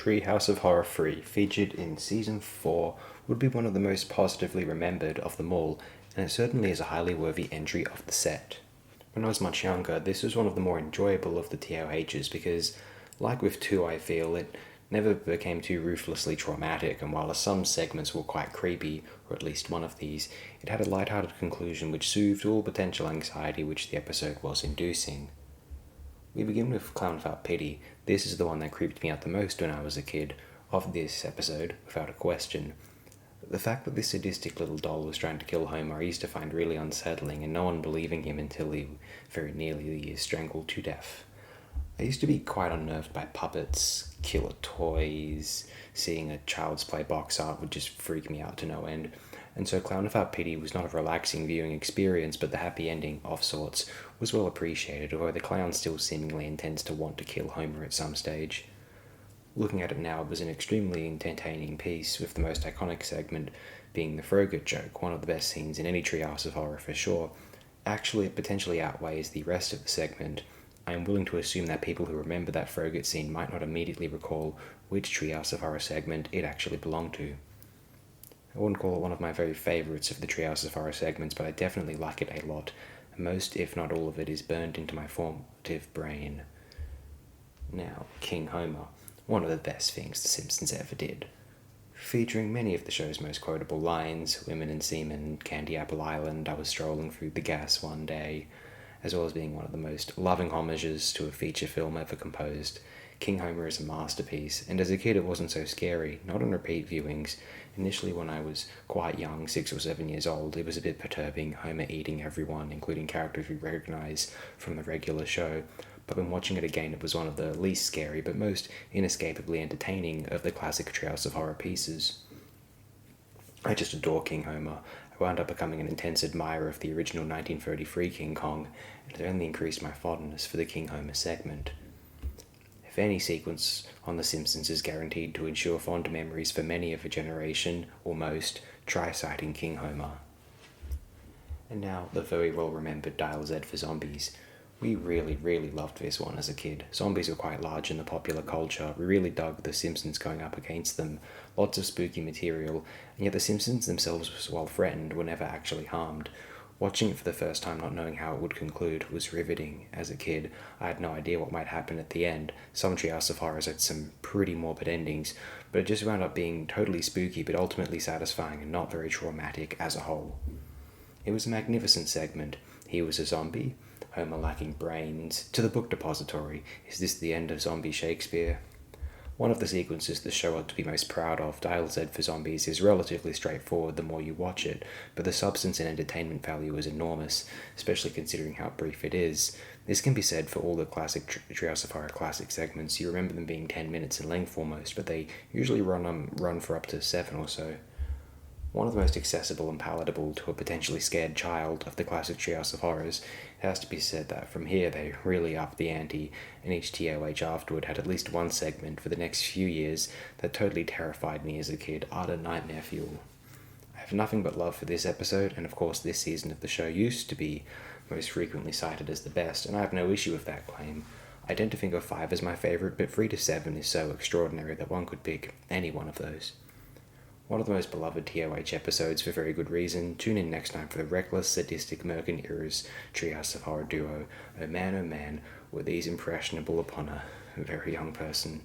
Treehouse of Horror 3, featured in Season 4, would be one of the most positively remembered of them all, and it certainly is a highly worthy entry of the set. When I was much younger, this was one of the more enjoyable of the TOHs because, like with 2, I feel, it never became too ruthlessly traumatic, and while some segments were quite creepy, or at least one of these, it had a light-hearted conclusion which soothed all potential anxiety which the episode was inducing. We begin with Clown Without Pity. This is the one that creeped me out the most when I was a kid, of this episode, without a question. The fact that this sadistic little doll was trying to kill Homer I used to find really unsettling, and no one believing him until he very nearly is strangled to death. I used to be quite unnerved by puppets, killer toys, seeing a Child's Play box art would just freak me out to no end, and so Clown Without Pity was not a relaxing viewing experience, but the happy ending, of sorts, was well appreciated, although the clown still seemingly intends to want to kill Homer at some stage. Looking at it now, it was an extremely entertaining piece, with the most iconic segment being the Frogut joke, one of the best scenes in any Treehouse of Horror for sure. Actually, it potentially outweighs the rest of the segment. I am willing to assume that people who remember that Frogut scene might not immediately recall which Treehouse of Horror segment it actually belonged to. I wouldn't call it one of my very favourites of the Treehouse of Horror segments, but I definitely like it a lot. Most, if not all of it, is burned into my formative brain. Now, King Homer, one of the best things The Simpsons ever did. Featuring many of the show's most quotable lines, Women and Seamen, Candy Apple Island, I was strolling through the gas one day, as well as being one of the most loving homages to a feature film ever composed. King Homer is a masterpiece, and as a kid it wasn't so scary, not on repeat viewings. Initially when I was quite young, 6 or 7 years old, it was a bit perturbing, Homer eating everyone, including characters we recognise from the regular show, but when watching it again it was one of the least scary but most inescapably entertaining of the classic Treehouse of Horror pieces. I just adore King Homer. I wound up becoming an intense admirer of the original 1933 King Kong, and it only increased my fondness for the King Homer segment. If any sequence on The Simpsons is guaranteed to ensure fond memories for many of a generation, or most, try citing King Homer. And now, the very well-remembered Dial Z for Zombies. We really loved this one as a kid. Zombies were quite large in the popular culture. We really dug The Simpsons going up against them. Lots of spooky material, and yet The Simpsons themselves, while threatened, were never actually harmed. Watching it for the first time, not knowing how it would conclude, was riveting. As a kid, I had no idea what might happen at the end. Some Treehouse of Horrors had some pretty morbid endings, but it just wound up being totally spooky but ultimately satisfying and not very traumatic as a whole. It was a magnificent segment. He was a zombie, Homer lacking brains, to the book depository. Is this the end of zombie Shakespeare? One of the sequences the show ought to be most proud of, Dial Z for Zombies, is relatively straightforward the more you watch it, but the substance and entertainment value is enormous, especially considering how brief it is. This can be said for all the classic Treehouse of Horror classic segments. You remember them being 10 minutes in length almost, but they usually run for up to 7 or so. One of the most accessible and palatable to a potentially scared child of the classic Treehouse of Horrors, it has to be said that from here they really upped the ante, and each TOH afterward had at least one segment for the next few years that totally terrified me as a kid, utter nightmare fuel. I have nothing but love for this episode, and of course this season of the show used to be most frequently cited as the best, and I have no issue with that claim. I tend to think of 5 as my favourite, but 3 to 7 is so extraordinary that one could pick any one of those. One of the most beloved TOH episodes for very good reason. Tune in next time for the reckless, sadistic Merkin Era's Treehouse of Horror duo. Oh man, were these impressionable upon a very young person.